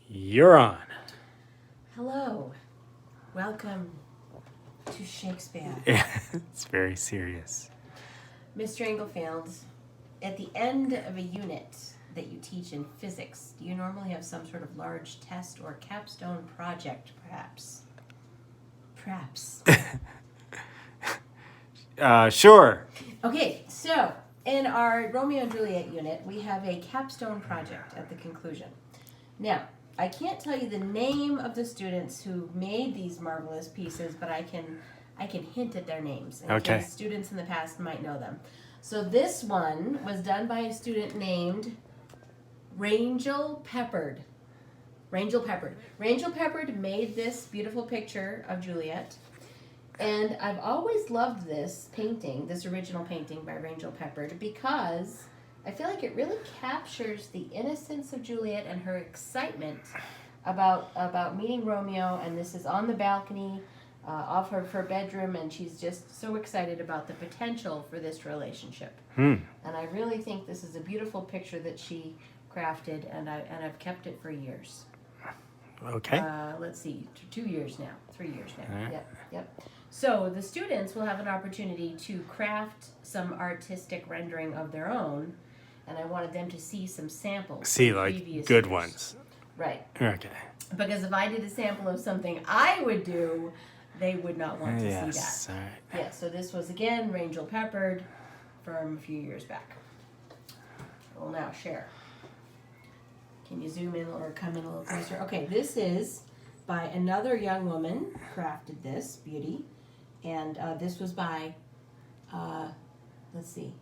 You're on. Hello. Welcome to Shakespeare. It's very serious. Mr. Englefield, at the end of a unit that you teach in physics, do you normally have some sort of large test or capstone project, perhaps? Perhaps. Sure. Okay, so in our Romeo and Juliet unit, we have a capstone project at the conclusion. Now, I can't tell you the name of the students who made these marvelous pieces, but I can hint at their names in Okay. case students in the past might know them. So this one was done by a student named Rangel Peppard. Rangel Peppard. Rangel Peppard made this beautiful picture of Juliet. And I've always loved this painting, this original painting by Rangel Peppard, because I feel like it really captures the innocence of Juliet and her excitement about meeting Romeo. And this is on the balcony of her bedroom, and she's just so excited about the potential for this relationship. And I really think this is a beautiful picture that she crafted, and I've kept it for years. Okay. Let's see, 2 years now, 3 years now. All right. Yep. So the students will have an opportunity to craft some artistic rendering of their own, and I wanted them to see some samples. See, from like previous good years. ones. Right. Okay. Because if I did a sample of something I would do, they would not want to see Yes. that. All right. Yeah, so this was again Rangel Peppard from a few years back. We'll now share. Can you zoom in or come in a little closer? Okay, this is by another young woman crafted this beauty, and this was by, let's see,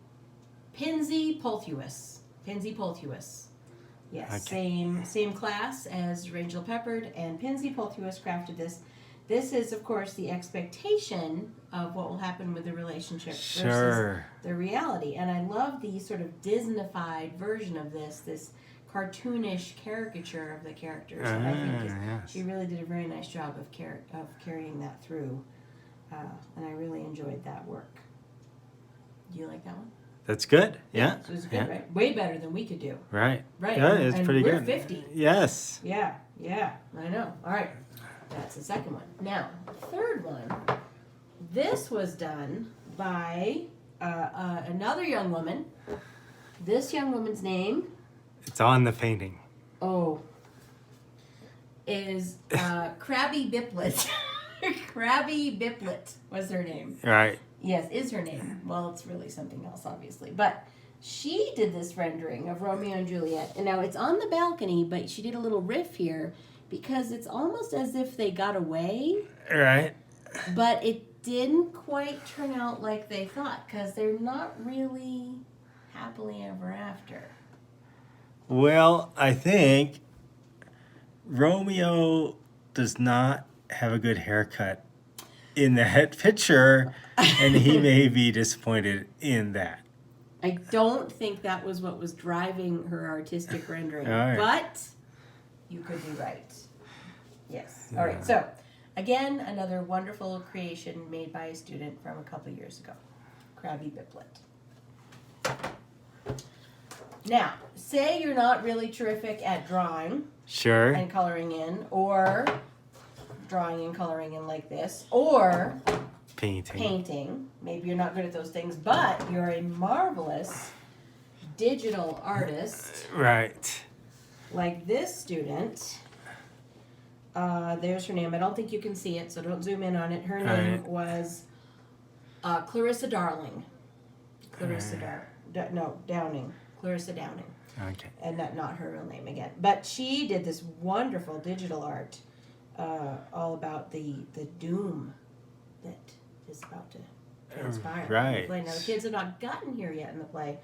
Pinsy Polthuis. Pinsy Polthuis. Yes, Okay. same class as Rangel Peppard, and Pinsy Polthuis crafted this. This is, of course, the expectation of what will happen with the relationship versus Sure. the reality. And I love the sort of Disneyfied version of this cartoonish caricature of the characters. And I think yes. she really did a very nice job of carrying that through. And I really enjoyed that work. Do you like that one? That's good. Yeah. It was good, Yeah. right? Way better than we could do. Right. Right. Yeah, it's and pretty we're good. 50. Yes. Yeah, I know. All right. That's the second one. Now, the third one, this was done by another young woman. This young woman's name, It's on the painting. is Krabby Biplet. Krabby Biplet was her name. Right. Yes, is her name. Well, it's really something else, obviously. But she did this rendering of Romeo and Juliet. And now it's on the balcony, but she did a little riff here because it's almost as if they got away, Right. but it didn't quite turn out like they thought because they're not really happily ever after. Well, I think Romeo does not have a good haircut in that picture, and he may be disappointed in that. I don't think that was what was driving her artistic rendering, All right. but you could be right. Yes. All right. So, again, another wonderful creation made by a student from a couple years ago. Krabby Biplet. Now, say you're not really terrific at drawing Sure. and coloring in, or drawing and coloring in like this, or Painting. painting. Maybe you're not good at those things, but you're a marvelous digital artist Right. like this student. There's her name. I don't think you can see it, so don't zoom in on it. Her name was Clarissa Darling. Downing. Clarissa Downing. Okay. And not her real name again. But she did this wonderful digital art all about the doom that is about to transpire. in the Right. play. Now, the kids have not gotten here yet in the play,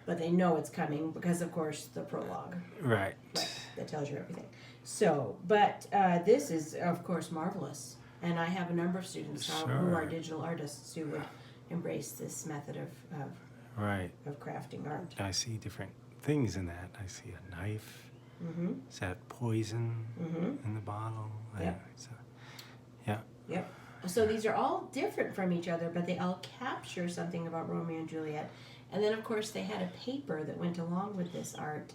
but they know it's coming because, of course, the prologue. Right. Right, that tells you everything. So, but this is, of course, marvelous. And I have a number of students who are Sure. digital artists who would embrace this method Right. of crafting art. I see different things in that. I see a knife. Mm-hmm. Is that poison Mm-hmm. in the bottle? Yep. Yeah. Yep. So these are all different from each other, but they all capture something about Romeo and Juliet. And then, of course, they had a paper that went along with this art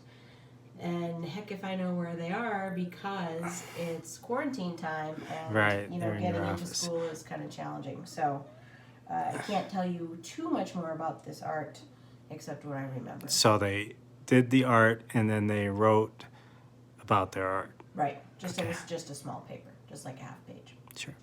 and heck if I know where they are because it's quarantine time and Right, you know they're in getting your into office. school is kind of challenging. So I can't tell you too much more about this art except what I remember. So they did the art and then they wrote about their art. Right. Just Okay. it was just a small paper, just like a half page. Sure.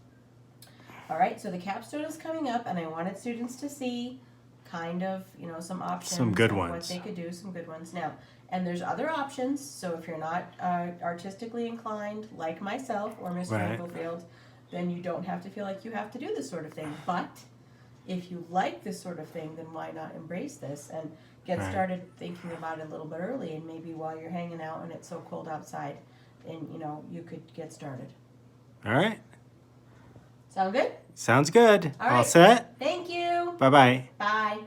All right, so the capstone is coming up, and I wanted students to see kind of, you know, some options. Some good of ones. What they could do, some good ones. Now, and there's other options, so if you're not artistically inclined, like myself or Mr. Right. Englefield, then you don't have to feel like you have to do this sort of thing. But if you like this sort of thing, then why not embrace this and get Right. started thinking about it a little bit early, and maybe while you're hanging out and it's so cold outside, and, you know, you could get started. All right. Sound good? Sounds good. All All right. set? Thank you. Bye-bye. Bye.